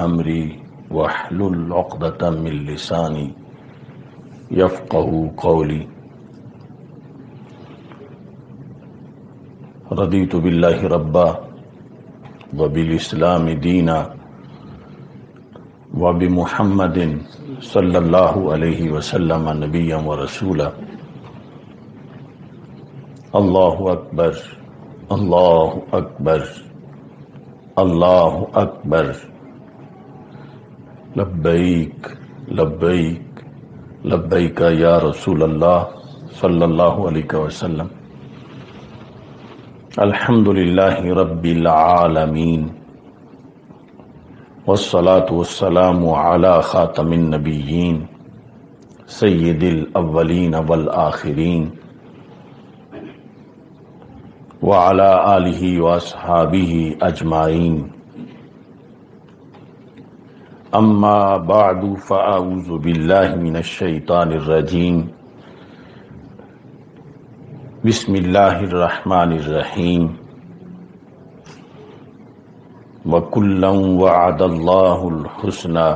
امری واحلل عقدۃ من لسانی یفقهوا قولی۔ رضیت باللہ ربا وبالاسلام دینا وبمحمد صلی اللہ علیہ وسلم نبیا ورسولا۔ اللہ اکبر اللہ اکبر اللہ اکبر، لبیک لبیک لبیک یا رسول اللہ صلی اللہ علیہ وسلم۔ الحمد للہ رب العالمین والصلاة والسلام علی خاتم النبیین سید الاولین والآخرین وعلی آلہ واصحابہ اجمعین، اما بعد فاعوذ باللہ من الشیطان الرجیم، بسم اللہ الرحمن الرحیم۔ وَكُلًّا وَعَدَ اللَّهُ الْحُسْنَى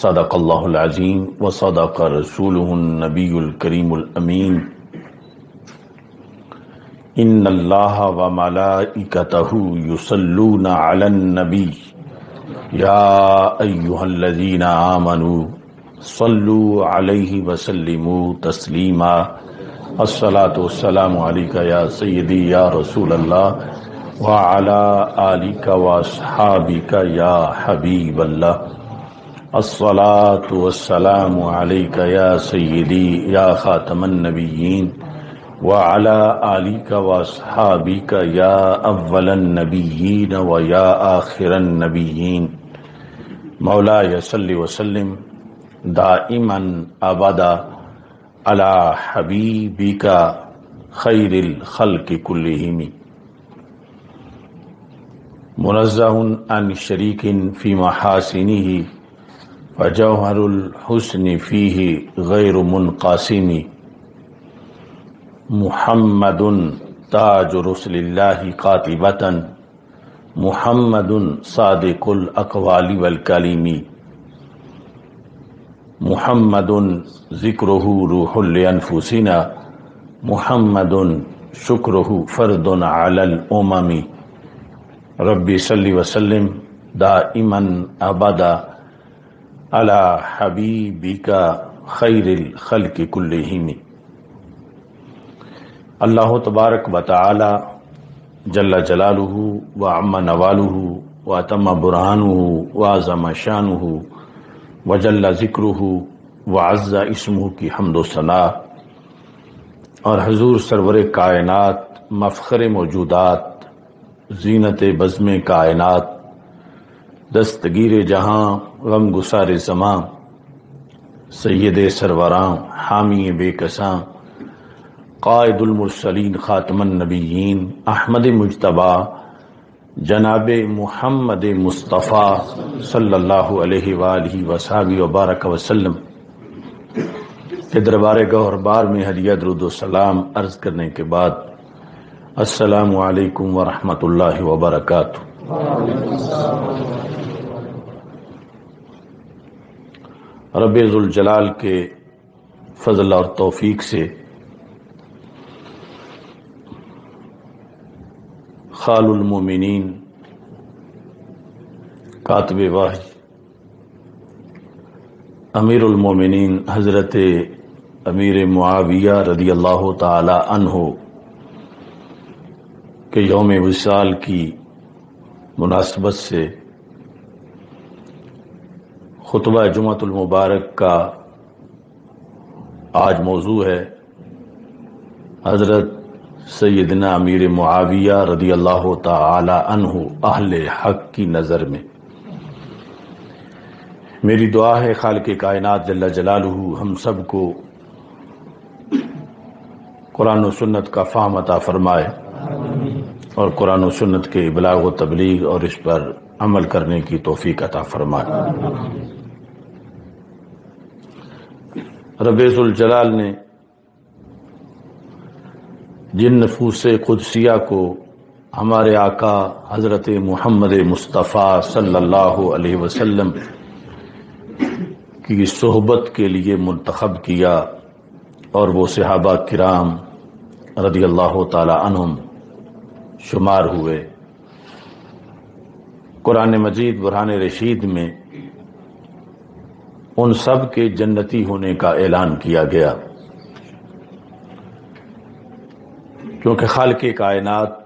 صدق اللہ العظیم وصدق رسولہ النبی الکریم الامین۔ ان اللہ وملائکتہ یصلون علی النبی یا ایہا الذین آمنوا صلوا علیہ وسلموا تسلیما۔ الصلاة والسلام علیکہ یا سیدی یا رسول اللہ وعلی آلک واصحابک یا حبیب اللہ۔ الصلاة والسلام علیکہ یا سیدی یا خاتم النبیین وعلی آلک واصحابک یا اول النبیین و یا آخر النبیین۔ مولاي صل وسلم دائما ابدا علی حبیبک خیر الخلق کلہم، منزہ عن شریک فی محاسنہ فجوہر الحسن فیہ غیر منقاسم۔ محمد تاج رسل اللہ قاطبۃ، محمد صادق الاقوال والکلم، محمد ذکرہ روح لانفسنا، محمد شکرہ فرد علی الامم۔ رب صلی وسلم دائما ابدا علی حبیبک خیر الخلق کلہم۔ اللہ تبارک و تعالی جل جلالہ وعم نوالہ واتم برہانہ وعظم شانہ وجل ذکرہ وعز اسمہ کی حمد و ثناء، اور حضور سرور کائنات مفخر موجودات زینت بزم کائنات دستگیر جہاں غم گسار زماں سید سروراں حامی بے کساں قائد المرسلین خاتم النبیین احمد مجتبیٰ جناب محمد مصطفیٰ صلی اللہ علیہ وآلہ وصحبہ وبارک وسلم کے دربار گوہر بار میں ہدیہ درود و سلام عرض کرنے کے بعد، السلام علیکم ورحمۃ اللہ وبرکاتہ۔ رب ذوالجلال کے فضل اور توفیق سے خال المومنین کاتب وحی امیر المومنین حضرت امیر معاویہ رضی اللہ تعالی عنہ کے یوم وصال کی مناسبت سے خطبہ جمعۃ المبارک کا آج موضوع ہے حضرت سیدنا امیر معاویہ رضی اللہ تعالی عنہ اہل حق کی نظر میں۔ میری دعا ہے خالق کائنات جل جلالہ ہم سب کو قرآن و سنت کا فہم عطا فرمائے اور قرآن و سنت کے ابلاغ و تبلیغ اور اس پر عمل کرنے کی توفیق عطا فرمائے۔ رب ذوالجلال نے جن نفوس قدسیہ کو ہمارے آقا حضرت محمد مصطفیٰ صلی اللہ علیہ وسلم کی صحبت کے لیے منتخب کیا اور وہ صحابہ کرام رضی اللہ تعالی عنہم شمار ہوئے۔ قرآن مجید برہان رشید میں ان سب کے جنتی ہونے کا اعلان کیا گیا، کیونکہ خالق کائنات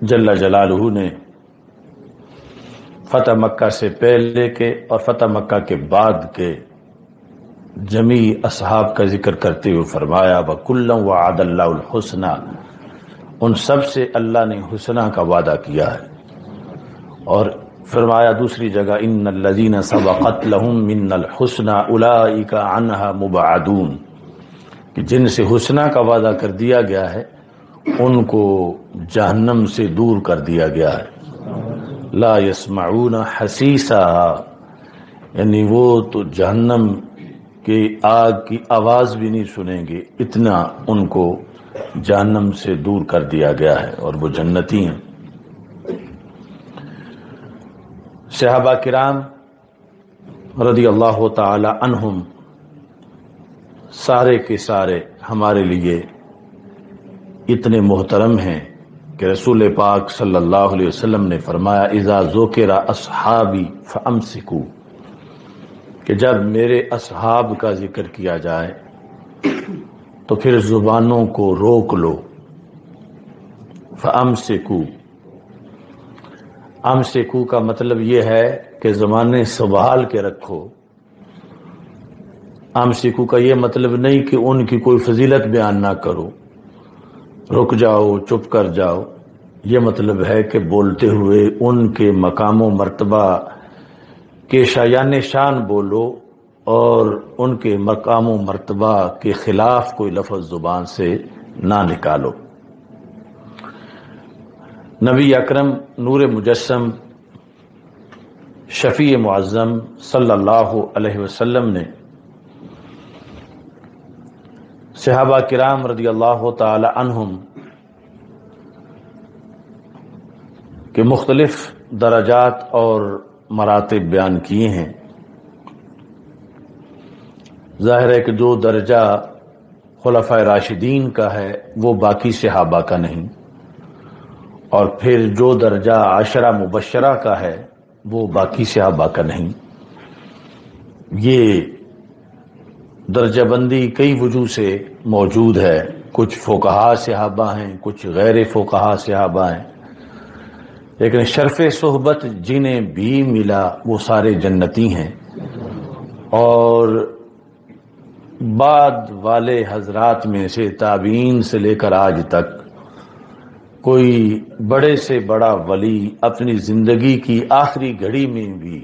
جل جلالہ نے فتح مکہ سے پہلے کے اور فتح مکہ کے بعد کے جمیع اصحاب کا ذکر کرتے ہوئے فرمایا وَكُلًّا وَعَدَ اللَّهُ الْحُسْنَى، ان سب سے اللہ نے حسنہ کا وعدہ کیا ہے۔ اور فرمایا دوسری جگہ ان الذین سبقت لهم منا الحسنى اولئک عنها مبعدون، کہ جن سے حسنہ کا وعدہ کر دیا گیا ہے ان کو جہنم سے دور کر دیا گیا ہے۔ لا يسمعون حسیسها، یعنی وہ تو جہنم کی آگ کی آواز بھی نہیں سنیں گے، اتنا ان کو جہنم سے دور کر دیا گیا ہے، اور وہ جنتی ہیں۔ صحابہ کرام رضی اللہ تعالی عنہم سارے کے سارے ہمارے لیے اتنے محترم ہیں کہ رسول پاک صلی اللہ علیہ وسلم نے فرمایا اذا ذکر اصحابی فامسکوا، کہ جب میرے اصحاب کا ذکر کیا جائے تو پھر زبانوں کو روک لو۔ فامسکوا، امسکو کا مطلب یہ ہے کہ زبانیں سنبھال کے رکھو۔ امسکو کا یہ مطلب نہیں کہ ان کی کوئی فضیلت بیان نہ کرو، رک جاؤ، چپ کر جاؤ۔ یہ مطلب ہے کہ بولتے ہوئے ان کے مقام و مرتبہ کے شایان شان بولو، اور ان کے مقام و مرتبہ کے خلاف کوئی لفظ زبان سے نہ نکالو۔ نبی اکرم نور مجسم شفیع معظم صلی اللہ علیہ وسلم نے صحابہ کرام رضی اللہ تعالی عنہم کے مختلف درجات اور مراتب بیان کیے ہیں۔ ظاہر ہے کہ جو درجہ خلفائے راشدین کا ہے وہ باقی صحابہ کا نہیں، اور پھر جو درجہ عشرہ مبشرہ کا ہے وہ باقی صحابہ کا نہیں۔ یہ درجہ بندی کئی وجوہ سے موجود ہے، کچھ فقہا صحابہ ہیں، کچھ غیر فقہا صحابہ ہیں، لیکن شرف صحبت جنہیں بھی ملا وہ سارے جنتی ہیں۔ اور بعد والے حضرات میں سے تابعین سے لے کر آج تک کوئی بڑے سے بڑا ولی اپنی زندگی کی آخری گھڑی میں بھی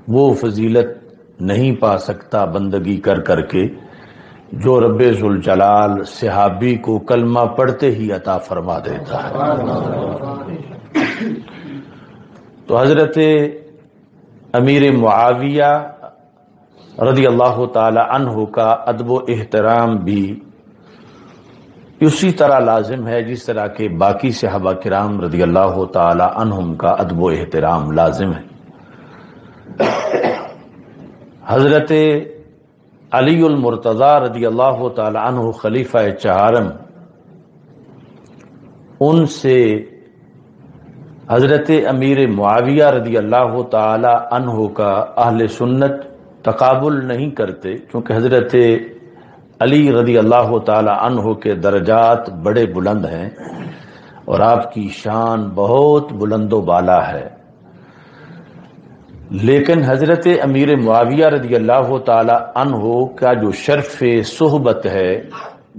وہ فضیلت نہیں پا سکتا بندگی کر کر کے جو رب ذوالجلال صحابی کو کلمہ پڑھتے ہی عطا فرما دیتا ہے۔ تو حضرت امیر معاویہ رضی اللہ تعالی عنہ کا ادب و احترام بھی اسی طرح لازم ہے جس طرح کہ باقی صحابہ کرام رضی اللہ تعالی عنہم کا ادب و احترام لازم ہے۔ حضرت علی المرتضی رضی اللہ تعالی عنہ خلیفہ چہارم، ان سے حضرت امیر معاویہ رضی اللہ تعالی عنہ کا اہل سنت تقابل نہیں کرتے، کیونکہ حضرت علی رضی اللہ تعالی عنہ کے درجات بڑے بلند ہیں اور آپ کی شان بہت بلند و بالا ہے، لیکن حضرت امیر معاویہ رضی اللہ تعالی عنہ کا جو شرف صحبت ہے،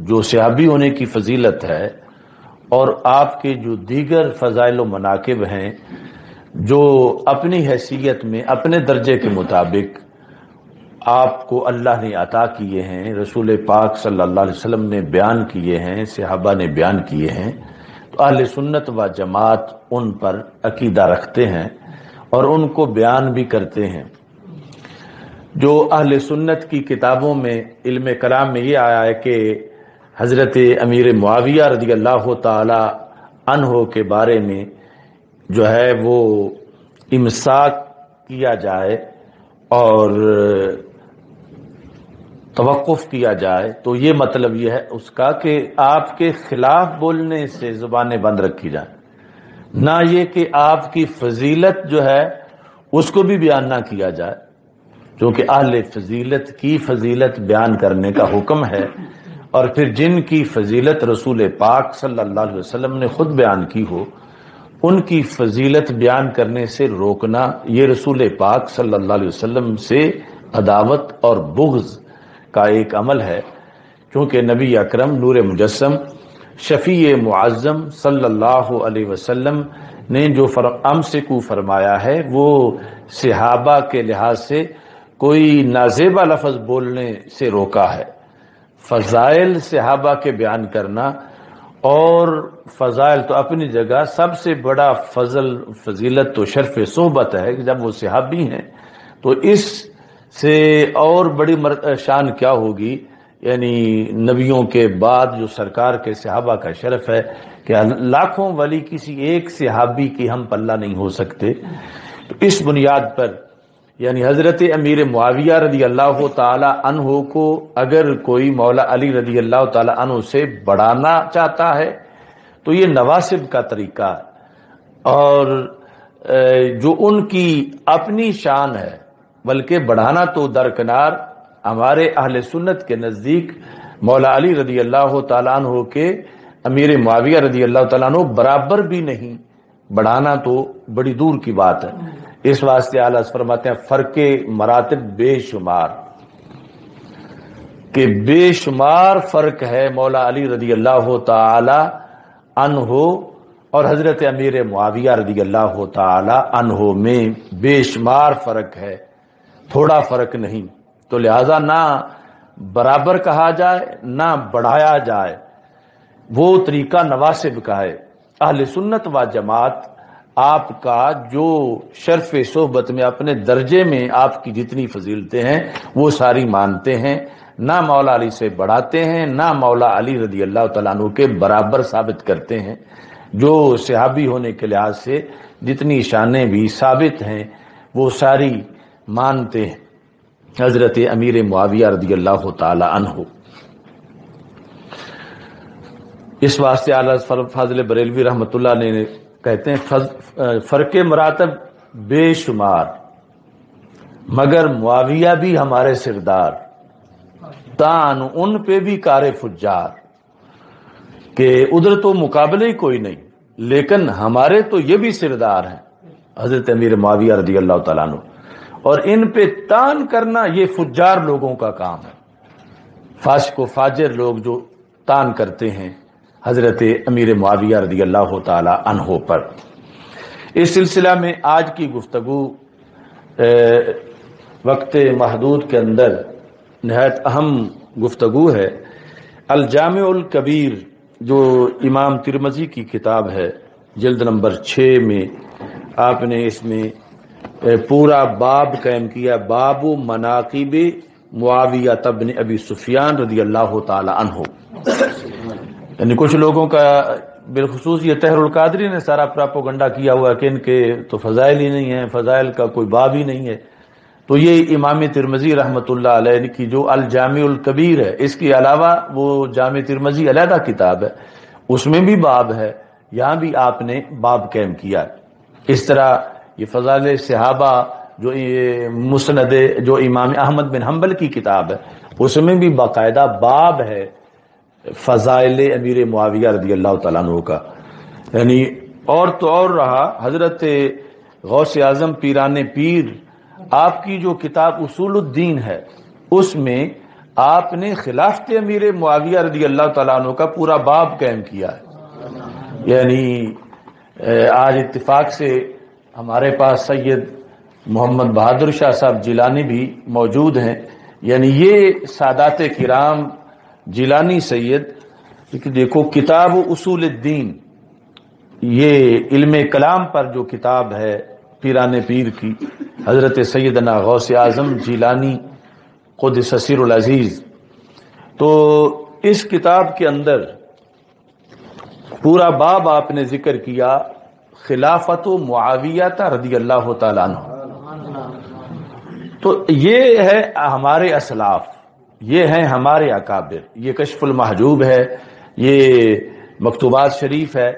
جو صحابی ہونے کی فضیلت ہے، اور آپ کے جو دیگر فضائل و مناقب ہیں جو اپنی حیثیت میں اپنے درجے کے مطابق آپ کو اللہ نے عطا کیے ہیں، رسول پاک صلی اللہ علیہ وسلم نے بیان کیے ہیں، صحابہ نے بیان کیے ہیں، تو اہل سنت و جماعت ان پر عقیدہ رکھتے ہیں اور ان کو بیان بھی کرتے ہیں۔ جو اہل سنت کی کتابوں میں علم کلام میں یہ آیا ہے کہ حضرت امیر معاویہ رضی اللہ تعالی عنہ کے بارے میں جو ہے وہ امساک کیا جائے اور توقف کیا جائے، تو یہ مطلب یہ ہے اس کا کہ آپ کے خلاف بولنے سے زبانیں بند رکھی جائیں، نہ یہ کہ آپ کی فضیلت جو ہے اس کو بھی بیان نہ کیا جائے، کیونکہ اہل فضیلت کی فضیلت بیان کرنے کا حکم ہے، اور پھر جن کی فضیلت رسول پاک صلی اللہ علیہ وسلم نے خود بیان کی ہو ان کی فضیلت بیان کرنے سے روکنا، یہ رسول پاک صلی اللہ علیہ وسلم سے عداوت اور بغض کا ایک عمل ہے، کیونکہ نبی اکرم نور مجسم شفیع معظم صلی اللہ علیہ وسلم نے جو امسکو فرمایا ہے وہ صحابہ کے لحاظ سے کوئی نازیبہ لفظ بولنے سے روکا ہے۔ فضائل صحابہ کے بیان کرنا، اور فضائل تو اپنی جگہ سب سے بڑا فضیلت تو شرف صحبت ہے کہ جب وہ صحابی ہیں تو اس سے اور بڑی شان کیا ہوگی، یعنی نبیوں کے بعد جو سرکار کے صحابہ کا شرف ہے کہ لاکھوں ولی کسی ایک صحابی کی ہم پلہ نہیں ہو سکتے۔ تو اس بنیاد پر یعنی حضرت امیر معاویہ رضی اللہ تعالی عنہ کو اگر کوئی مولا علی رضی اللہ تعالی عنہ سے بڑھانا چاہتا ہے تو یہ نواسب کا طریقہ ہے، اور جو ان کی اپنی شان ہے، بلکہ بڑھانا تو درکنار، ہمارے اہل سنت کے نزدیک مولا علی رضی اللہ تعالیٰ عنہ کے امیر معاویہ رضی اللہ تعالیٰ عنہ برابر بھی نہیں، بڑھانا تو بڑی دور کی بات ہے۔ اس واسطے اعلیٰ فرماتے ہیں فرق مراتب بے شمار، کہ بے شمار فرق ہے مولا علی رضی اللہ تعالی عنہ اور حضرت امیر معاویہ رضی اللہ تعالی عنہ میں بے شمار فرق ہے، تھوڑا فرق نہیں، تو لہذا نہ برابر کہا جائے نہ بڑھایا جائے، وہ طریقہ نواسب کا ہے۔ اہل سنت و جماعت آپ کا جو شرف صحبت میں اپنے درجے میں آپ کی جتنی فضیلتیں ہیں وہ ساری مانتے ہیں، نہ مولا علی سے بڑھاتے ہیں نہ مولا علی رضی اللہ تعالیٰ عنہ کے برابر ثابت کرتے ہیں، جو صحابی ہونے کے لحاظ سے جتنی شانیں بھی ثابت ہیں وہ ساری مانتے ہیں حضرت امیر معاویہ رضی اللہ تعالی عنہ۔ اس واسطے اعلیٰ فاضل بریلوی رحمۃ اللہ نے کہتے ہیں فرق مراتب بے شمار، مگر معاویہ بھی ہمارے سردار، تان ان پہ بھی کار فجار، کہ ادھر تو مقابلے ہی کوئی نہیں لیکن ہمارے تو یہ بھی سردار ہیں حضرت امیر معاویہ رضی اللہ تعالیٰ عنہ، اور ان پہ تان کرنا یہ فجار لوگوں کا کام ہے، فاسق و فاجر لوگ جو تان کرتے ہیں حضرت امیر معاویہ رضی اللہ تعالی عنہ پر۔ اس سلسلہ میں آج کی گفتگو وقت محدود کے اندر نہایت اہم گفتگو ہے۔ الجامع الکبیر جو امام ترمذی کی کتاب ہے، جلد نمبر 6 میں آپ نے اس میں پورا باب قائم کیا، باب مناقب معاویہ بن ابی سفیان رضی اللہ تعالی عنہ۔ یعنی کچھ لوگوں کا بالخصوص یہ طاہر القادری نے سارا پراپوگنڈا کیا ہوا کہ ان کے تو فضائل ہی نہیں ہیں، فضائل کا کوئی باب ہی نہیں ہے، تو یہ امام ترمذی رحمۃ اللہ علیہ کی جو الجامع الکبیر ہے، اس کے علاوہ وہ جامع ترمذی علیحدہ کتاب ہے، اس میں بھی باب ہے، یہاں بھی آپ نے باب قائم کیا۔ اس طرح یہ فضائل صحابہ جو مسند جو امام احمد بن حنبل کی کتاب ہے، اس میں بھی باقاعدہ باب ہے فضائل امیر معاویہ رضی اللہ تعالیٰ عنہ کا۔ یعنی اور تو اور رہا، حضرت غوث اعظم پیران پیر آپ کی جو کتاب اصول الدین ہے، اس میں آپ نے خلافت امیر معاویہ رضی اللہ تعالیٰ عنہ کا پورا باب قائم کیا ہے۔ یعنی آج اتفاق سے ہمارے پاس سید محمد بہادر شاہ صاحب جیلانی بھی موجود ہیں، یعنی یہ سادات کرام جیلانی سید، دیکھو کتاب اصول الدین، یہ علم کلام پر جو کتاب ہے پیران پیر کی، حضرت سیدنا غوث اعظم جیلانی قدس سر العزیز، تو اس کتاب کے اندر پورا باب آپ نے ذکر کیا خلافت معاویہ رضی اللہ تعالیٰ عنہ. تو یہ ہے ہمارے اسلاف، یہ ہیں ہمارے اکابر. یہ کشف المحجوب ہے، یہ مکتوبات شریف ہے،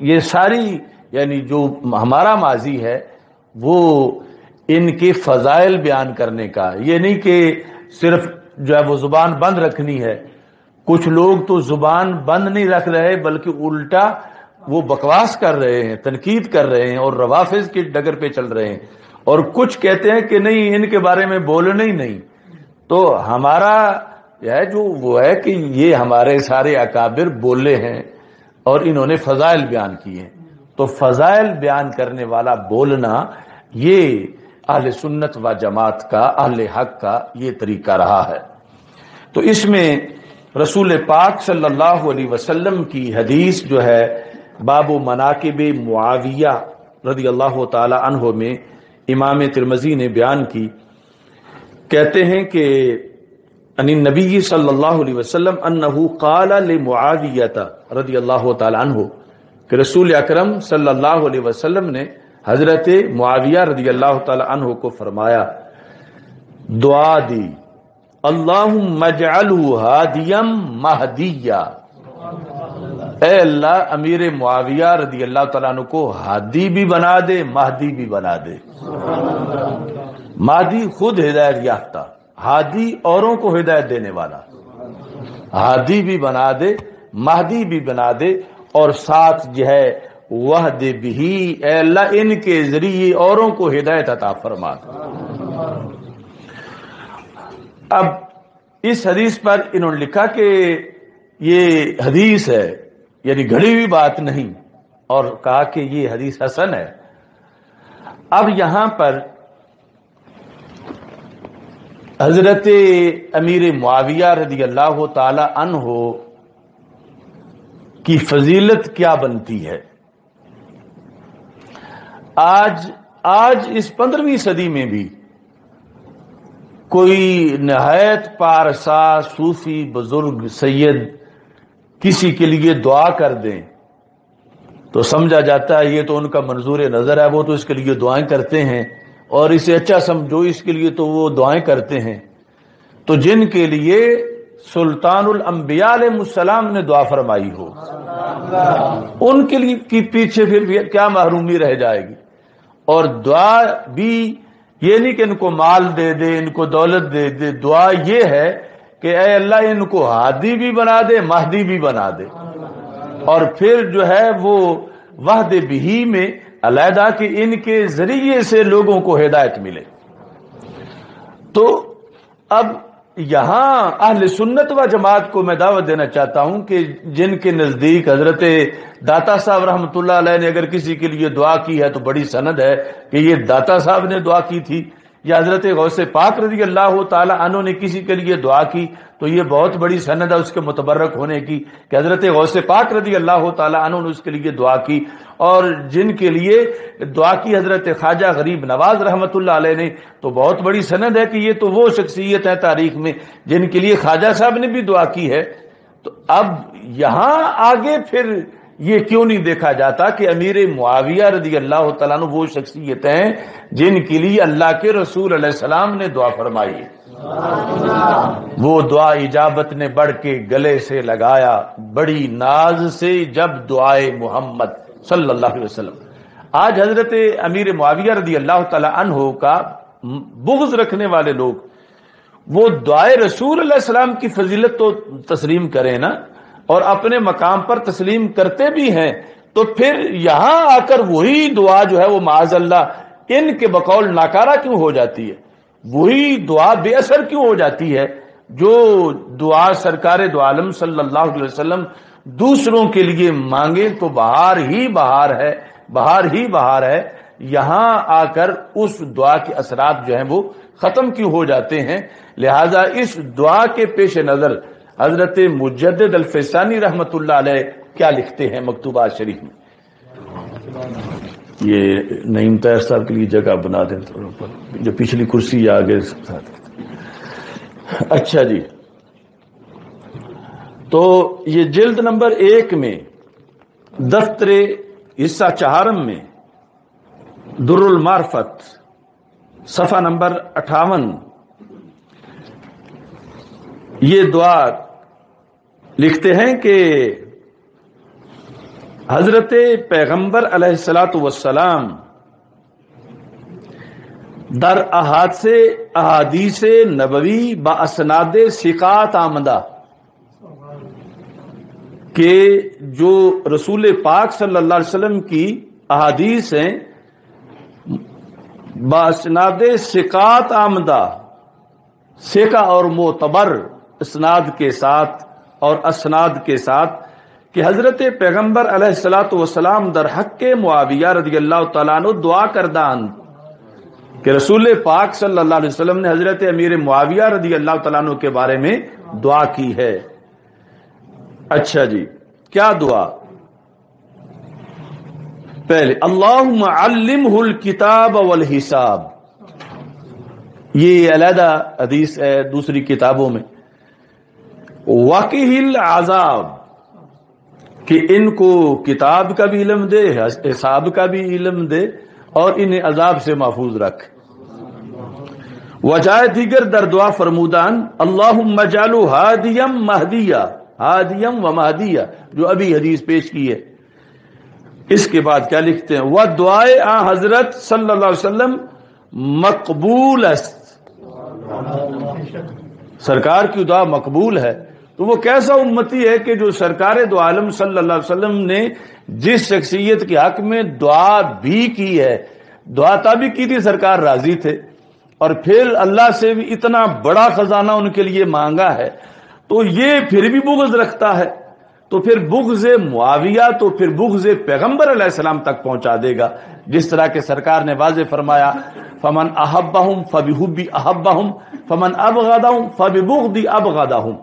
یہ ساری یعنی جو ہمارا ماضی ہے وہ ان کے فضائل بیان کرنے کا. یہ نہیں کہ صرف جو ہے وہ زبان بند رکھنی ہے. کچھ لوگ تو زبان بند نہیں رکھ رہے بلکہ الٹا وہ بکواس کر رہے ہیں، تنقید کر رہے ہیں اور روافض کے ڈگر پہ چل رہے ہیں، اور کچھ کہتے ہیں کہ نہیں ان کے بارے میں بولنا ہی نہیں. تو ہمارا ہے جو وہ ہے کہ یہ ہمارے سارے اکابر بولے ہیں اور انہوں نے فضائل بیان کیے ہیں. تو فضائل بیان کرنے والا بولنا یہ اہل سنت و جماعت کا، اہل حق کا یہ طریقہ رہا ہے. تو اس میں رسول پاک صلی اللہ علیہ وسلم کی حدیث جو ہے باب مناقب معاویہ رضی اللہ تعالی عنہ میں امام ترمذی نے بیان کی. کہتے ہیں کہ ان نبی صلی اللہ علیہ وسلم انہ قال لمعاویہ رضی اللہ تعالی عنہ کہ رسول اکرم صلی اللہ علیہ وسلم نے حضرت معاویہ رضی اللہ تعالی عنہ کو فرمایا، دعا دی، اللہم اجعلہ ہادیا مہدیا، اے اللہ امیر معاویہ رضی اللہ تعالیٰ عنہ کو ہادی بھی بنا دے، مہدی بھی بنا دے. مہدی خود ہدایت یافتہ، ہادی اوروں کو ہدایت دینے والا. ہادی بھی بنا دے، مہدی بھی بنا دے، اور ساتھ جو ہے وحد بھی، اے اللہ ان کے ذریعے اوروں کو ہدایت عطا فرما. اب اس حدیث پر انہوں نے لکھا کہ یہ حدیث ہے یعنی گھڑی ہوئی بات نہیں، اور کہا کہ یہ حدیث حسن ہے. اب یہاں پر حضرت امیر معاویہ رضی اللہ تعالی عنہ کی فضیلت کیا بنتی ہے. آج اس 15ویں صدی میں بھی کوئی نہایت پارسا صوفی بزرگ سید کسی کے لیے دعا کر دیں تو سمجھا جاتا ہے یہ تو ان کا منظور نظر ہے، وہ تو اس کے لیے دعائیں کرتے ہیں، اور اسے اچھا سمجھو اس کے لیے تو وہ دعائیں کرتے ہیں. تو جن کے لیے سلطان الانبیاء علیہ السلام نے دعا فرمائی ہو ان کے لیے کی پیچھے پھر کیا محرومی رہ جائے گی. اور دعا بھی یہ نہیں کہ ان کو مال دے دے، ان کو دولت دے دے. دعا یہ ہے کہ اے اللہ ان کو ہادی بھی بنا دے، مہدی بھی بنا دے، اور پھر جو ہے وہ وحد بھی میں علیحدہ کہ ان کے ذریعے سے لوگوں کو ہدایت ملے. تو اب یہاں اہل سنت و جماعت کو میں دعوت دینا چاہتا ہوں کہ جن کے نزدیک حضرت داتا صاحب رحمۃ اللہ علیہ نے اگر کسی کے لیے دعا کی ہے تو بڑی سند ہے کہ یہ داتا صاحب نے دعا کی تھی، یا حضرت غوث پاک رضی اللہ تعالی عنہ نے کسی کے لیے دعا کی تو یہ بہت بڑی سند ہے اس کے متبرک ہونے کی کہ حضرت غوث پاک رضی اللہ تعالی عنہ نے اس کے لیے دعا کی. اور جن کے لیے دعا کی حضرت خواجہ غریب نواز رحمۃ اللہ علیہ نے تو بہت بڑی سند ہے کہ یہ تو وہ شخصیت ہے تاریخ میں جن کے لیے خواجہ صاحب نے بھی دعا کی ہے. تو اب یہاں آگے پھر یہ کیوں نہیں دیکھا جاتا کہ امیر معاویہ رضی اللہ تعالیٰ عنہ وہ شخصیت ہیں جن کے لیے اللہ کے رسول علیہ السلام نے دعا فرمائی. وہ دعا اجابت نے بڑھ کے گلے سے لگایا بڑی ناز سے جب دعائے محمد صلی اللہ علیہ وسلم. آج حضرت امیر معاویہ رضی اللہ تعالی عنہ کا بغض رکھنے والے لوگ وہ دعائے رسول اللہ السلام کی فضیلت تو تسلیم کریں نا، اور اپنے مقام پر تسلیم کرتے بھی ہیں، تو پھر یہاں آ کر وہی دعا جو ہے وہ معاذ اللہ ان کے بقول ناکارہ کیوں ہو جاتی ہے، وہی دعا بے اثر کیوں ہو جاتی ہے جو دعا سرکار دو عالم صلی اللہ علیہ وسلم دوسروں کے لیے مانگے تو بہار ہی بہار ہے، بہار ہی بہار ہے. یہاں آ کر اس دعا کے اثرات جو ہیں وہ ختم کیوں ہو جاتے ہیں. لہذا اس دعا کے پیش نظر حضرت مجدد الفسانی رحمت اللہ علیہ کیا لکھتے ہیں مکتوبات شریف میں. یہ نعیم طاہر صاحب کے لیے جگہ بنا دیں تھوڑا اوپر، جو پچھلی کرسی آگے. اچھا جی، تو یہ جلد نمبر 1 میں دفتر حصہ چہارم میں در المعرفت صفحہ نمبر 58 یہ دعا لکھتے ہیں کہ حضرت پیغمبر علیہ الصلاۃ والسلام در احادیث نبوی با اسناد ثقات آمدہ کہ جو رسول پاک صلی اللہ علیہ وسلم کی احادیث ہیں با اسناد ثقات آمدہ، ثقہ اور معتبر اسناد کے ساتھ اور اسناد کے ساتھ، کہ حضرت پیغمبر علیہ الصلاۃ والسلام در حق معاویہ رضی اللہ تعالیٰ عنہ دعا کردان، کہ رسول پاک صلی اللہ علیہ وسلم نے حضرت امیر معاویہ رضی اللہ تعالیٰ عنہ کے بارے میں دعا کی ہے۔ اچھا جی، کیا دعا؟ پہلے اللہم علمہ الکتاب والحساب، یہ علیحدہ حدیث ہے دوسری کتابوں میں، وقہ العذاب، کہ ان کو کتاب کا بھی علم دے، حساب کا بھی علم دے، اور انہیں عذاب سے محفوظ رکھ۔ وجائے دیگر در دعا فرمودان اللہم اجعلہ ہادیم مہدیہ، ہادیم و مہدیہ، جو ابھی حدیث پیش کی ہے۔ اس کے بعد کیا لکھتے ہیں؟ وہ دعائے حضرت صلی اللہ علیہ وسلم مقبول است، سرکار کی دعا مقبول ہے۔ تو وہ کیسا امتی ہے کہ جو سرکار دو عالم صلی اللہ علیہ وسلم نے جس شخصیت کے حق میں دعا بھی کی ہے، دعا تابی کی تھی، سرکار راضی تھے، اور پھر اللہ سے بھی اتنا بڑا خزانہ ان کے لیے مانگا ہے، تو یہ پھر بھی بغض رکھتا ہے، تو پھر بغض معاویہ تو پھر بغض پیغمبر علیہ السلام تک پہنچا دے گا، جس طرح کہ سرکار نے واضح فرمایا فمن احبہم فبحبی احبہم فمن ابغضہم فببغضی ابغضہم،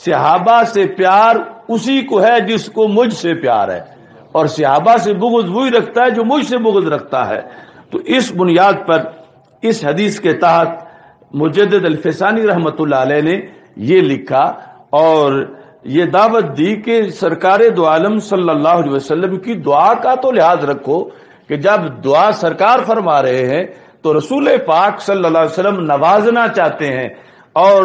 صحابہ سے پیار اسی کو ہے جس کو مجھ سے پیار ہے، اور صحابہ سے بغض وہی رکھتا ہے جو مجھ سے بغض رکھتا ہے۔ تو اس بنیاد پر اس حدیث کے تحت مجدد الفسانی رحمۃ اللہ علیہ نے یہ لکھا اور یہ دعوت دی کہ سرکار دو عالم صلی اللہ علیہ وسلم کی دعا کا تو لحاظ رکھو، کہ جب دعا سرکار فرما رہے ہیں تو رسول پاک صلی اللہ علیہ وسلم نوازنا چاہتے ہیں، اور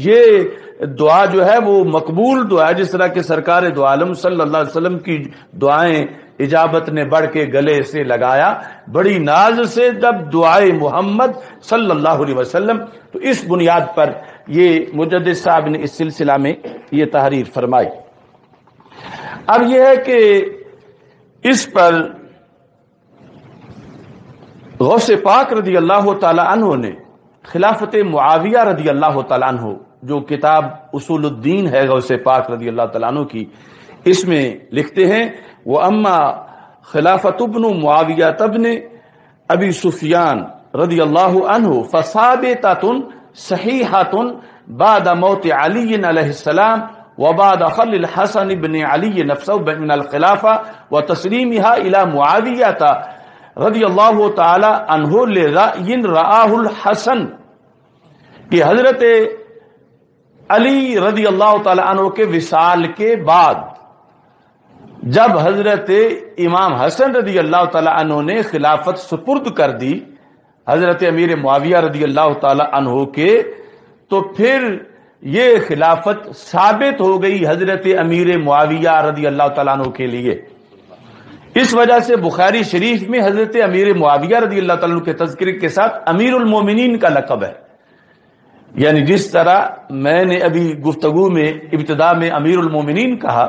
یہ دعا جو ہے وہ مقبول دعا ہے، جس طرح کہ سرکار دو عالم صلی اللہ علیہ وسلم کی دعائیں اجابت نے بڑھ کے گلے سے لگایا بڑی ناز سے، جب دعائے محمد صلی اللہ علیہ وسلم۔ تو اس بنیاد پر یہ مجدد صاحب نے اس سلسلہ میں یہ تحریر فرمائی۔ اب یہ ہے کہ اس پر غوث پاک رضی اللہ تعالی عنہ نے خلافت معاویہ رضی اللہ تعالی عنہ، جو کتاب اصول الدین ہے غوث پاک رضی اللہ تعالیٰ عنہ کی، اس میں لکھتے ہیں وہ اما خلافت ابن معاویہ ابن ابی سفیان رضی اللہ عنہ فثابتۃ صحیحۃ بعد موت علی علیہ السلام وبعد خل الحسن بن علی نفسه من الخلافہ وتسلیمها الى معاویہ رضی اللہ تعالی عنہ لرأی رآہ الحسن، کہ حضرت علی رضی اللہ تعالی عنہ کے وصال کے بعد جب حضرت امام حسن رضی اللہ تعالی عنہ نے خلافت سپرد کر دی حضرت امیر معاویہ رضی اللہ تعالی عنہ کے، تو پھر یہ خلافت ثابت ہو گئی حضرت امیر معاویہ رضی اللہ تعالیٰ عنہ کے لیے۔ اس وجہ سے بخاری شریف میں حضرت امیر معاویہ رضی اللہ تعالیٰ عنہ کے تذکرے کے ساتھ امیر المومنین کا لقب ہے، یعنی جس طرح میں نے ابھی گفتگو میں ابتدا میں امیر المومنین کہا،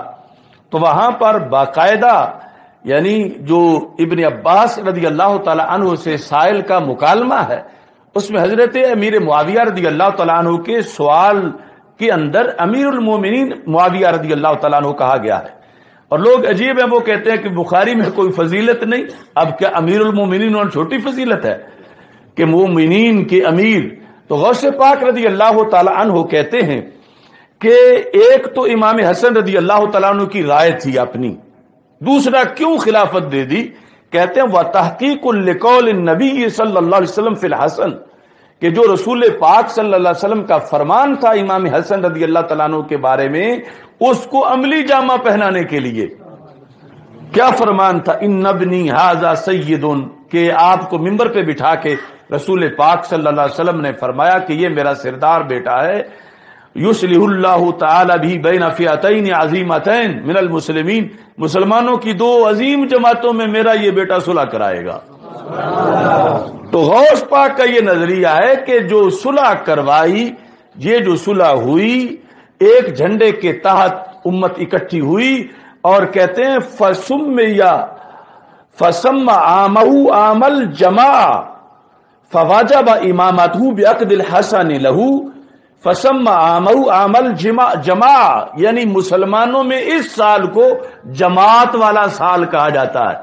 تو وہاں پر باقاعدہ یعنی جو ابن عباس رضی اللہ تعالیٰ عنہ سے سائل کا مکالمہ ہے، اس میں حضرت امیر معاویہ رضی اللہ تعالیٰ عنہ کے سوال کے اندر امیر المومنین معاویہ رضی اللہ تعالیٰ عنہ کہا گیا ہے۔ اور لوگ عجیب ہیں، وہ کہتے ہیں کہ بخاری میں کوئی فضیلت نہیں، اب کیا امیر المومنین اور چھوٹی فضیلت ہے کہ مومنین کے امیر؟ تو غوث پاک رضی اللہ تعالیٰ عنہ کہتے ہیں کہ ایک تو امام حسن رضی اللہ تعالیٰ عنہ کی رائے تھی اپنی، دوسرا کیوں خلافت دے دی؟ کہتے ہیں وَتَحْقِيقٌ لِقَوْلِ النَّبِيِّ صلی اللہ علیہ وسلم فی الحسن، کہ جو رسول پاک صلی اللہ علیہ وسلم کا فرمان تھا امام حسن رضی اللہ تعالیٰ عنہ کے بارے میں، اس کو عملی جامہ پہنانے کے لیے، کیا فرمان تھا؟ ان ابنی ھذا سید، کہ آپ کو ممبر پہ بٹھا کے رسول پاک صلی اللہ علیہ وسلم نے فرمایا کہ یہ میرا سردار بیٹا ہے، یصلح اللہ تعالی بھی بین فئتین عظیمتین من المسلمین، مسلمانوں کی دو عظیم جماعتوں میں میرا یہ بیٹا صلح کرائے گا۔ تو غوث پاک کا یہ نظریہ ہے کہ جو صلح کروائی، یہ جو صلح ہوئی ایک جھنڈے کے تحت امت اکٹھی ہوئی، اور کہتے ہیں فسم عامہ عام الجماع فواجب امامتہ بعقد الحسن لہ، فسم عامہ عام الجماع، یعنی مسلمانوں میں اس سال کو جماعت والا سال کہا جاتا ہے،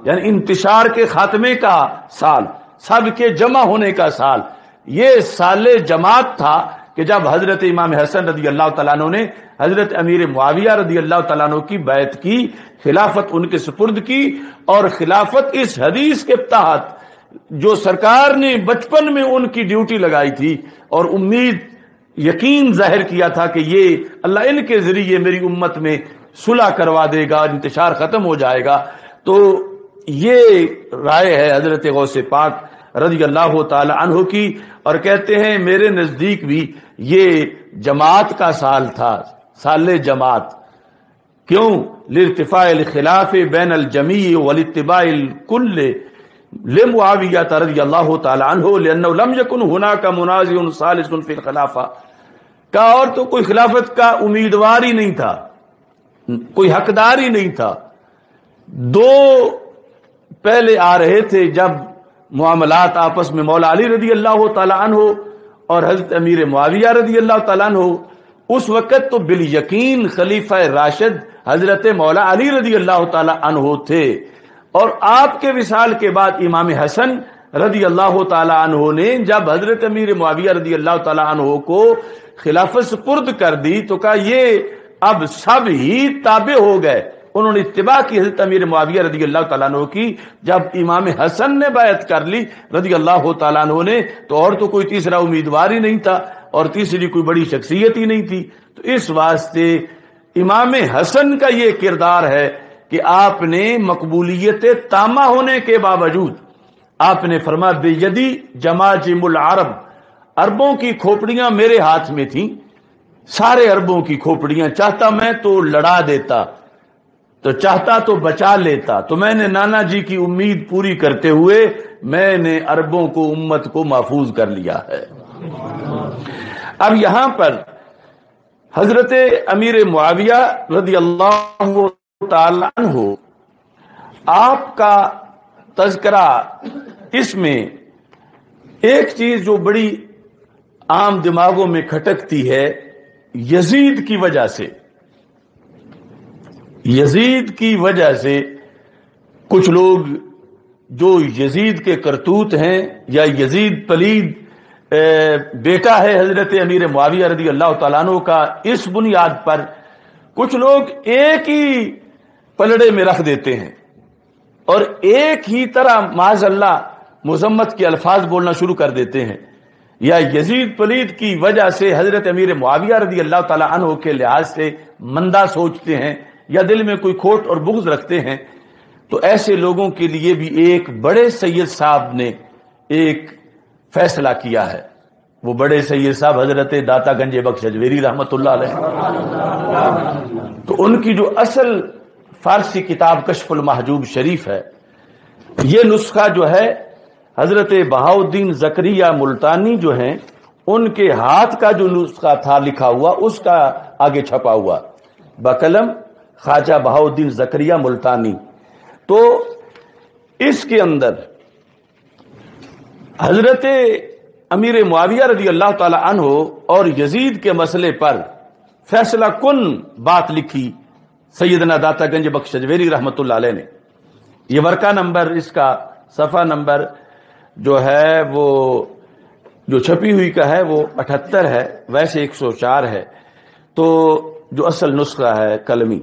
یعنی انتشار کے خاتمے کا سال، سب کے جمع ہونے کا سال۔ یہ سال جماعت تھا کہ جب حضرت امام حسن رضی اللہ تعالیٰ عنہ نے حضرت امیر معاویہ رضی اللہ تعالیٰ عنہ کی بیعت کی، خلافت ان کے سپرد کی، اور خلافت اس حدیث کے تحت جو سرکار نے بچپن میں ان کی ڈیوٹی لگائی تھی اور امید یقین ظاہر کیا تھا کہ یہ اللہ ان کے ذریعے میری امت میں صلح کروا دے گا، انتشار ختم ہو جائے گا، تو یہ رائے ہے حضرت غوث پاک رضی اللہ تعالی عنہ کی، اور کہتے ہیں میرے نزدیک بھی یہ جماعت کا سال تھا، سال جماعت۔ کیوں؟ لارتفاع الخلاف بین الجمیع والاتباع الکل لمعاویہ رضی اللہ تعالی عنہ لانه لم يكن هناك منازع ثالث في الخلافہ، کا اور تو کوئی خلافت کا امیدوار ہی نہیں تھا، کوئی حقدار ہی نہیں تھا۔ دو پہلے آ رہے تھے جب معاملات آپس میں، مولا علی رضی اللہ تعالی عنہ اور حضرت امیر معاویہ رضی اللہ تعالیٰ عنہ، اس وقت تو بالیقین خلیفہ راشد حضرت مولا علی رضی اللہ تعالیٰ عنہ تھے، اور آپ کے وصال کے بعد امام حسن رضی اللہ تعالیٰ عنہ نے جب حضرت امیر معاویہ رضی اللہ تعالیٰ عنہ کو خلافت سپرد کر دی تو کہا یہ اب سب ہی تابع ہو گئے، انہوں نے اتباع کی حضرت امیر معاویہ رضی اللہ تعالیٰ عنہ کی۔ جب امام حسن نے بیعت کر لی رضی اللہ تعالیٰ عنہ نے، تو اور تو کوئی تیسرا امیدوار ہی نہیں تھا اور تیسری کوئی بڑی شخصیت ہی نہیں تھی، تو اس واسطے امام حسن کا یہ کردار ہے کہ آپ نے مقبولیت تامہ ہونے کے باوجود آپ نے فرمایا بیدی جماجم العرب، عربوں کی کھوپڑیاں میرے ہاتھ میں تھیں، سارے عربوں کی کھوپڑیاں، چاہتا میں تو لڑا دیتا، تو چاہتا تو بچا لیتا، تو میں نے نانا جی کی امید پوری کرتے ہوئے میں نے عربوں کو، امت کو محفوظ کر لیا ہے۔ اب یہاں پر حضرت امیر معاویہ رضی اللہ تعالی عنہ، آپ کا تذکرہ، اس میں ایک چیز جو بڑی عام دماغوں میں کھٹکتی ہے، یزید کی وجہ سے، یزید کی وجہ سے کچھ لوگ جو یزید کے کرتوت ہیں، یا یزید پلید بیٹا ہے حضرت امیر معاویہ رضی اللہ تعالیٰ عنہ کا، اس بنیاد پر کچھ لوگ ایک ہی پلڑے میں رکھ دیتے ہیں اور ایک ہی طرح معاذ اللہ مذمت کے الفاظ بولنا شروع کر دیتے ہیں، یا یزید پلید کی وجہ سے حضرت امیر معاویہ رضی اللہ تعالیٰ عنہ کے لحاظ سے مندہ سوچتے ہیں یا دل میں کوئی کھوٹ اور بغض رکھتے ہیں، تو ایسے لوگوں کے لیے بھی ایک بڑے سید صاحب نے ایک فیصلہ کیا ہے۔ وہ بڑے سید صاحب حضرت داتا گنج بخش اجویری رحمت اللہ علیہ، تو ان کی جو اصل فارسی کتاب کشف المحجوب شریف ہے، یہ نسخہ جو ہے حضرت بہاؤالدین زکریہ ملتانی جو ہیں ان کے ہاتھ کا جو نسخہ تھا لکھا ہوا، اس کا آگے چھپا ہوا بقلم خواجہ بہاؤالدین زکریہ ملتانی، تو اس کے اندر حضرت امیر معاویہ رضی اللہ تعالی عنہ اور یزید کے مسئلے پر فیصلہ کن بات لکھی سیدنا داتا گنج بخش اجویری رحمت اللہ علیہ نے۔ یہ ورقہ نمبر، اس کا صفحہ نمبر جو ہے وہ جو چھپی ہوئی کا ہے وہ 78 ہے، ویسے 104 ہے، تو جو اصل نسخہ ہے قلمی،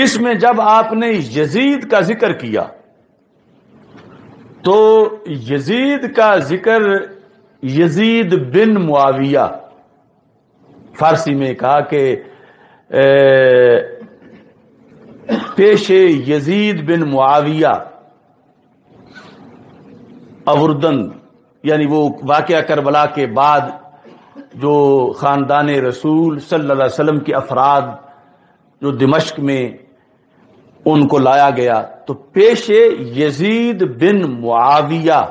اس میں جب آپ نے یزید کا ذکر کیا تو یزید کا ذکر یزید بن معاویہ، فارسی میں کہا کہ پیش یزید بن معاویہ اوردن، یعنی وہ واقعہ کربلا کے بعد جو خاندان رسول صلی اللہ علیہ وسلم کے افراد جو دمشق میں ان کو لایا گیا، تو پیش یزید بن معاویہ.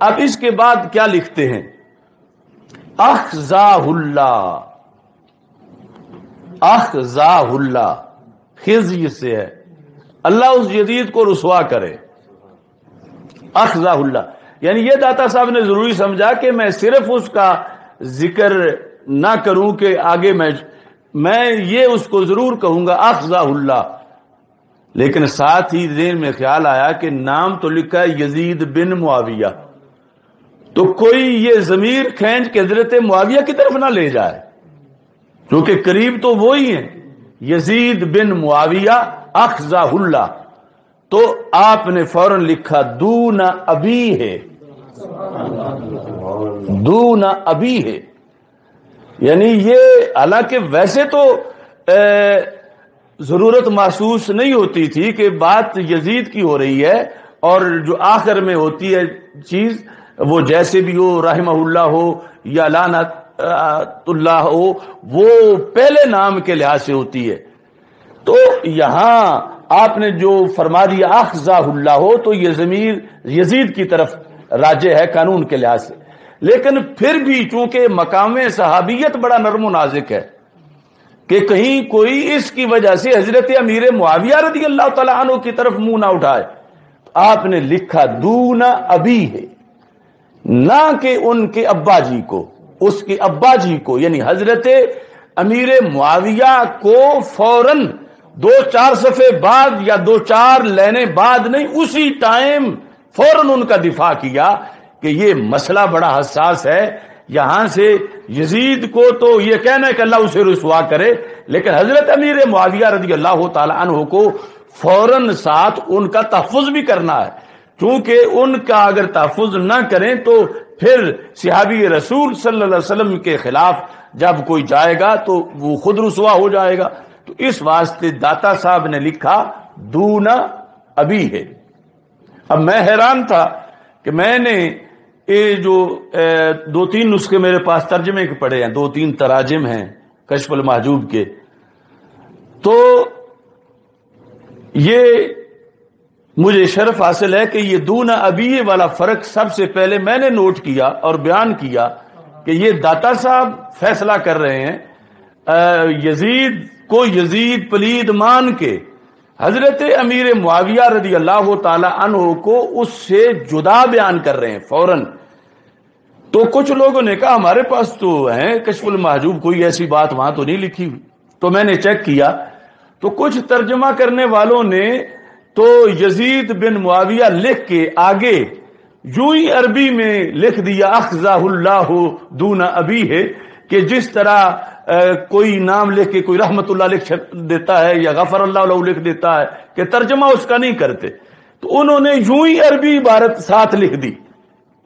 اب اس کے بعد کیا لکھتے ہیں؟ اخزاہ اللہ، اخزاہ اللہ، خزی سے ہے اللہ اس یزید کو رسوا کرے. اخزاہ اللہ یعنی یہ داتا صاحب نے ضروری سمجھا کہ میں صرف اس کا ذکر نہ کروں کہ آگے میں یہ اس کو ضرور کہوں گا اخزاہ اللہ، لیکن ساتھ ہی ذہن میں خیال آیا کہ نام تو لکھا ہے یزید بن معاویہ، تو کوئی یہ ضمیر کھینچ کے حضرت معاویہ کی طرف نہ لے جائے، کیونکہ قریب تو وہی ہیں یزید بن معاویہ اخزاہ اللہ. تو آپ نے فوراً لکھا دون ابی ہے، دون ابی ہے، یعنی یہ حالانکہ ویسے تو ضرورت محسوس نہیں ہوتی تھی کہ بات یزید کی ہو رہی ہے، اور جو آخر میں ہوتی ہے چیز وہ جیسے بھی ہو، رحمہ اللہ ہو یا لعنت اللہ ہو، وہ پہلے نام کے لحاظ سے ہوتی ہے. تو یہاں آپ نے جو فرما دیا اخزاہ اللہ ہو تو یہ ضمیر یزید کی طرف راجع ہے قانون کے لحاظ سے، لیکن پھر بھی چونکہ مقام صحابیت بڑا نرم و نازک ہے کہ کہیں کوئی اس کی وجہ سے حضرت امیر معاویہ رضی اللہ تعالی عنہ کی طرف منہ نہ اٹھائے، آپ نے لکھا دون ابی ہے، نہ کہ ان کے ابا جی کو، اس کے ابا جی کو، یعنی حضرت امیر معاویہ کو فوراً 2-4 صفحے بعد یا 2-4 لینے بعد نہیں، اسی ٹائم فوراً ان کا دفاع کیا کہ یہ مسئلہ بڑا حساس ہے. یہاں سے یزید کو تو یہ کہنا ہے کہ اللہ اسے رسوا کرے، لیکن حضرت امیر معاویہ رضی اللہ تعالی عنہ کو فوراً ساتھ ان کا تحفظ بھی کرنا ہے، کیونکہ ان کا اگر تحفظ نہ کریں تو پھر صحابی رسول صلی اللہ علیہ وسلم کے خلاف جب کوئی جائے گا تو وہ خود رسوا ہو جائے گا. تو اس واسطے داتا صاحب نے لکھا دون ابی ہے. اب میں حیران تھا کہ میں نے یہ جو 2-3 نسخے میرے پاس ترجمے کے پڑے ہیں، 2-3 تراجم ہیں کشف المحجوب کے، تو یہ مجھے شرف حاصل ہے کہ یہ دون ابی والا فرق سب سے پہلے میں نے نوٹ کیا اور بیان کیا کہ یہ داتا صاحب فیصلہ کر رہے ہیں یزید کو یزید پلید مان کے حضرت امیر معاویہ رضی اللہ تعالی عنہ کو اس سے جدا بیان کر رہے ہیں فوراً. تو کچھ لوگوں نے کہا ہمارے پاس تو ہیں کشف المحجوب، کوئی ایسی بات وہاں تو نہیں لکھی ہوئی. تو میں نے چیک کیا تو کچھ ترجمہ کرنے والوں نے تو یزید بن معاویہ لکھ کے آگے یوں ہی عربی میں لکھ دیا اخزاہ اللہ دون ابی ہے، کہ جس طرح کوئی نام لکھ کے کوئی رحمت اللہ لکھ دیتا ہے یا غفر اللہ لہ لکھ دیتا ہے کہ ترجمہ اس کا نہیں کرتے، تو انہوں نے یوں ہی عربی عبارت ساتھ لکھ دی،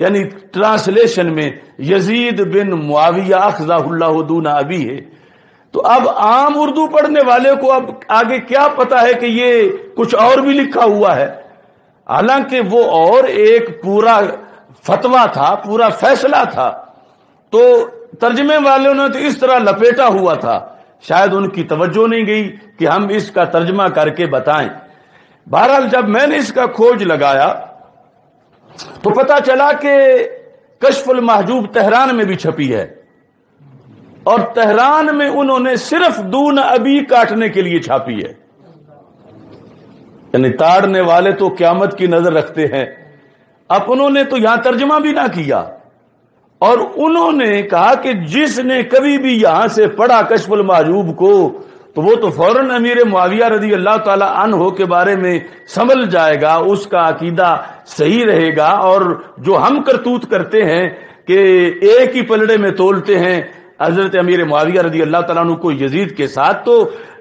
یعنی ٹرانسلیشن میں یزید بن معاویہ اخزاہ اللہ دون ابی ہے. تو اب عام اردو پڑھنے والے کو اب آگے کیا پتا ہے کہ یہ کچھ اور بھی لکھا ہوا ہے، حالانکہ وہ اور ایک پورا فتویٰ تھا، پورا فیصلہ تھا. تو ترجمے والوں نے تو اس طرح لپیٹا ہوا تھا، شاید ان کی توجہ نہیں گئی کہ ہم اس کا ترجمہ کر کے بتائیں. بہرحال جب میں نے اس کا کھوج لگایا تو پتا چلا کہ کشف المحجوب تہران میں بھی چھپی ہے، اور تہران میں انہوں نے صرف دون ابی کاٹنے کے لیے چھاپی ہے. یعنی تاڑنے والے تو قیامت کی نظر رکھتے ہیں. اب انہوں نے تو یہاں ترجمہ بھی نہ کیا، اور انہوں نے کہا کہ جس نے کبھی بھی یہاں سے پڑھا کشف المحجوب کو تو وہ تو فوراً امیر معاویہ رضی اللہ تعالی عنہ کے بارے میں سنبھل جائے گا، اس کا عقیدہ صحیح رہے گا. اور جو ہم کرتوت کرتے ہیں کہ ایک ہی پلڑے میں تولتے ہیں حضرت امیر معاویہ رضی اللہ تعالیٰ عنہ کو یزید کے ساتھ، تو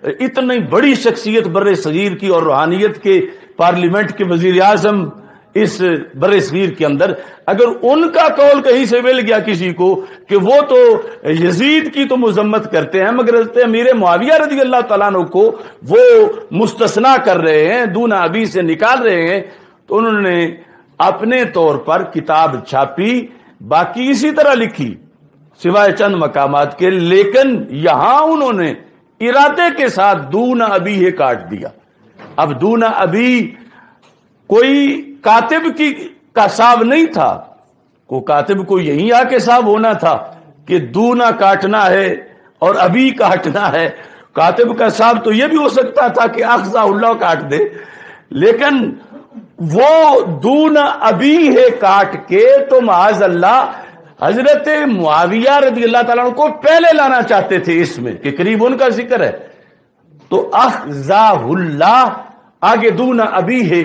اتنی بڑی شخصیت بر صغیر کی اور روحانیت کے پارلیمنٹ کے وزیر اعظم اس برِ صغیر کے اندر اگر ان کا قول کہیں سے مل گیا کسی کو کہ وہ تو یزید کی تو مذمت کرتے ہیں مگر حضرت امیر معاویہ رضی اللہ تعالیٰ عنہ کو وہ مستثنا کر رہے ہیں، دون ابی سے نکال رہے ہیں، تو انہوں نے اپنے طور پر کتاب چھاپی، باقی اسی طرح لکھی سوائے چند مقامات کے، لیکن یہاں انہوں نے ارادے کے ساتھ دون ابی ہے کاٹ دیا۔ اب دون ابی کوئی کاتب کا صاحب نہیں تھا، کو کاتب کو یہی آ کے صاحب ہونا تھا کہ دونا کاٹنا ہے اور ابھی کاٹنا ہے۔ کاتب کا صاحب تو یہ بھی ہو سکتا تھا کہ اخذہ اللہ کاٹ دے، لیکن وہ دون ابھی ہے کاٹ کے تو معاذ اللہ حضرت معاویہ رضی اللہ تعالیٰ عنہ کو پہلے لانا چاہتے تھے اس میں کہ قریب ان کا ذکر ہے، تو اخذہ اللہ آگے دون ابھی ہے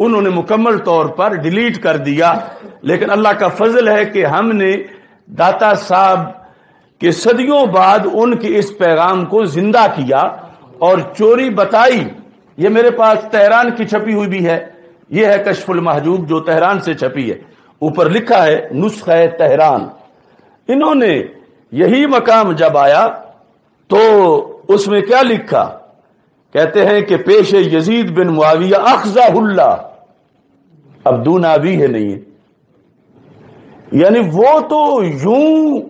انہوں نے مکمل طور پر ڈیلیٹ کر دیا۔ لیکن اللہ کا فضل ہے کہ ہم نے داتا صاحب کے صدیوں بعد ان کے اس پیغام کو زندہ کیا اور چوری بتائی۔ یہ میرے پاس تہران کی چھپی ہوئی بھی ہے، یہ ہے کشف المحجوب جو تہران سے چھپی ہے، اوپر لکھا ہے نسخہ تہران۔ انہوں نے یہی مقام جب آیا تو اس میں کیا لکھا، کہتے ہیں کہ پیش یزید بن معاویہ اخذہ اللہ، اب دون ابھی ہے نہیں ہے، یعنی وہ تو یوں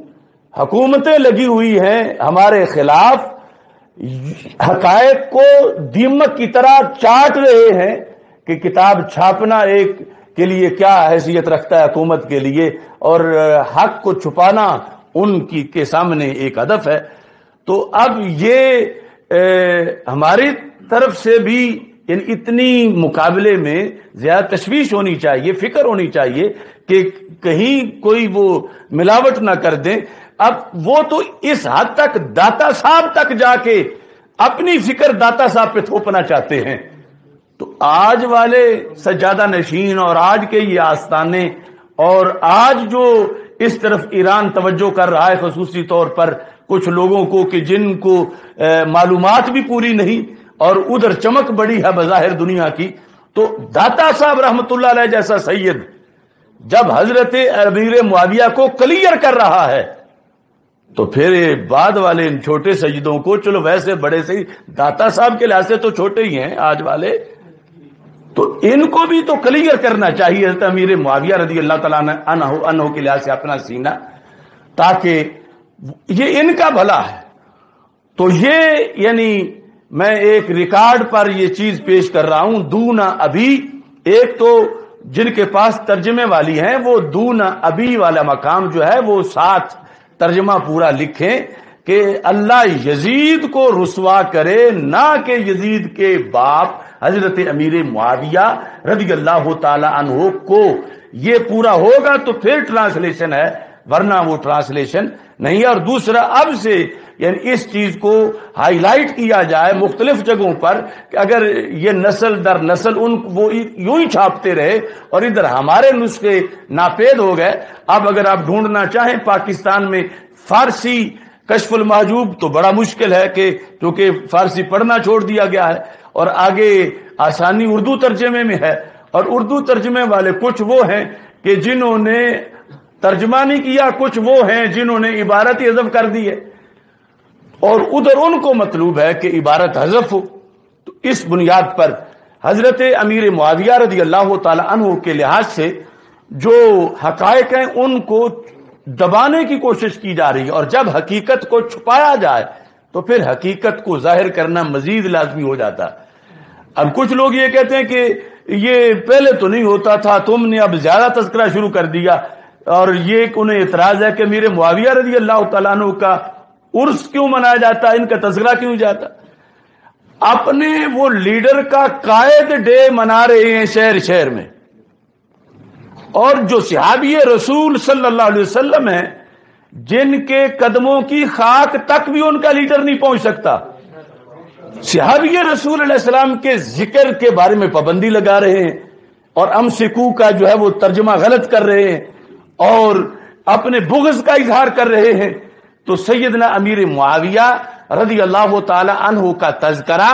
حکومتیں لگی ہوئی ہیں ہمارے خلاف، حقائق کو دیمک کی طرح چاٹ رہے ہیں کہ کتاب چھاپنا ایک کے لیے کیا حیثیت رکھتا ہے حکومت کے لیے، اور حق کو چھپانا ان کی کے سامنے ایک ہدف ہے۔ تو اب یہ ہماری طرف سے بھی اتنی مقابلے میں زیادہ تشویش ہونی چاہیے، فکر ہونی چاہیے کہ کہیں کوئی وہ ملاوٹ نہ کر دیں۔ اب وہ تو اس حد تک داتا صاحب تک جا کے اپنی فکر داتا صاحب پہ تھوپنا چاہتے ہیں، تو آج والے سجادہ نشین اور آج کے یہ آستانے اور آج جو اس طرف ایران توجہ کر رہا ہے خصوصی طور پر کچھ لوگوں کو کہ جن کو معلومات بھی پوری نہیں اور ادھر چمک بڑی ہے بظاہر دنیا کی، تو داتا صاحب رحمت اللہ علیہ جیسا سید جب حضرت امیر معاویہ کو کلیئر کر رہا ہے تو پھر بعد والے ان چھوٹے سیدوں کو، چلو ویسے بڑے سے داتا صاحب کے لحاظ سے تو چھوٹے ہی ہیں آج والے، تو ان کو بھی تو کلیئر کرنا چاہیے حضرت امیر معاویہ رضی اللہ تعالیٰ عنہ کے لحاظ سے اپنا سینہ، تاکہ یہ ان کا بھلا ہے۔ تو یہ یعنی میں ایک ریکارڈ پر یہ چیز پیش کر رہا ہوں، دونا ابھی، ایک تو جن کے پاس ترجمے والی ہیں وہ دونا ابھی والا مقام جو ہے وہ ساتھ ترجمہ پورا لکھیں کہ اللہ یزید کو رسوا کرے، نہ کہ یزید کے باپ حضرت امیر معاویہ رضی اللہ تعالی عنہ کو۔ یہ پورا ہوگا تو پھر ٹرانسلیشن ہے، ورنہ وہ ٹرانسلیشن نہیں ہے۔ اور دوسرا اب سے یعنی اس چیز کو ہائی لائٹ کیا جائے مختلف جگہوں پر کہ اگر یہ نسل در نسل وہ یوں ہی چھاپتے رہے اور ادھر ہمارے نسخے ناپید ہو گئے۔ اب اگر آپ ڈھونڈنا چاہیں پاکستان میں فارسی کشف المحجوب تو بڑا مشکل ہے کہ کیونکہ فارسی پڑھنا چھوڑ دیا گیا ہے، اور آگے آسانی اردو ترجمے میں ہے، اور اردو ترجمے والے کچھ وہ ہیں کہ جنہوں نے ترجمہ نہیں کیا، کچھ وہ ہیں جنہوں نے عبارت ہی حذف کر دی ہے، اور ادھر ان کو مطلوب ہے کہ عبارت حذف ہو۔ تو اس بنیاد پر حضرت امیر معاویہ رضی اللہ تعالی عنہ کے لحاظ سے جو حقائق ہیں ان کو دبانے کی کوشش کی جا رہی ہے، اور جب حقیقت کو چھپایا جائے تو پھر حقیقت کو ظاہر کرنا مزید لازمی ہو جاتا ہے۔ اب کچھ لوگ یہ کہتے ہیں کہ یہ پہلے تو نہیں ہوتا تھا، تم نے اب زیادہ تذکرہ شروع کر دیا، اور یہ انہیں اعتراض ہے کہ امیر معاویہ رضی اللہ تعالیٰ عنہ کا عرس کیوں منایا جاتا، ان کا تذکرہ کیوں جاتا؟ اپنے وہ لیڈر کا قائد ڈے منا رہے ہیں شہر شہر میں، اور جو صحابی رسول صلی اللہ علیہ وسلم ہیں جن کے قدموں کی خاک تک بھی ان کا لیڈر نہیں پہنچ سکتا، صحابی رسول علیہ السلام کے ذکر کے بارے میں پابندی لگا رہے ہیں، اور امسکو کا جو ہے وہ ترجمہ غلط کر رہے ہیں اور اپنے بغض کا اظہار کر رہے ہیں۔ تو سیدنا امیر معاویہ رضی اللہ تعالی عنہ کا تذکرہ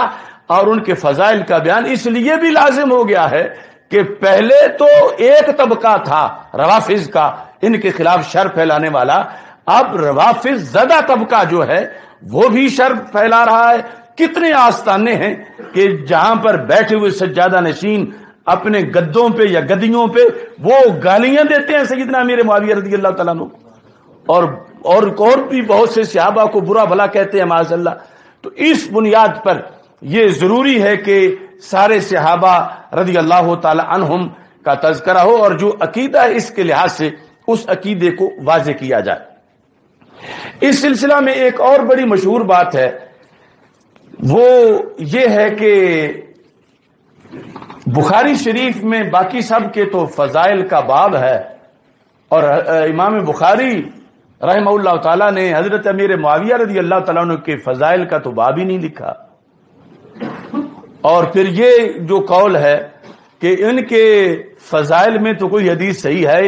اور ان کے فضائل کا بیان اس لیے بھی لازم ہو گیا ہے کہ پہلے تو ایک طبقہ تھا روافض کا ان کے خلاف شر پھیلانے والا، اب روافض زدہ طبقہ جو ہے وہ بھی شر پھیلا رہا ہے۔ کتنے آستانے ہیں کہ جہاں پر بیٹھے ہوئے سجادہ نشین اپنے گدوں پہ یا گدیوں پہ وہ گالیاں دیتے ہیں سیدنا امیر معاویہ رضی اللہ تعالیٰ عنہ، اور بھی بہت سے صحابہ کو برا بھلا کہتے ہیں معاذ اللہ۔ تو اس بنیاد پر یہ ضروری ہے کہ سارے صحابہ رضی اللہ تعالی عنہم کا تذکرہ ہو، اور جو عقیدہ ہے اس کے لحاظ سے اس عقیدے کو واضح کیا جائے۔ اس سلسلہ میں ایک اور بڑی مشہور بات ہے، وہ یہ ہے کہ بخاری شریف میں باقی سب کے تو فضائل کا باب ہے، اور امام بخاری رحمہ اللہ تعالیٰ نے حضرت امیر معاویہ رضی اللہ تعالیٰ عنہ کے فضائل کا تو باب ہی نہیں لکھا۔ اور پھر یہ جو قول ہے کہ ان کے فضائل میں تو کوئی حدیث صحیح ہے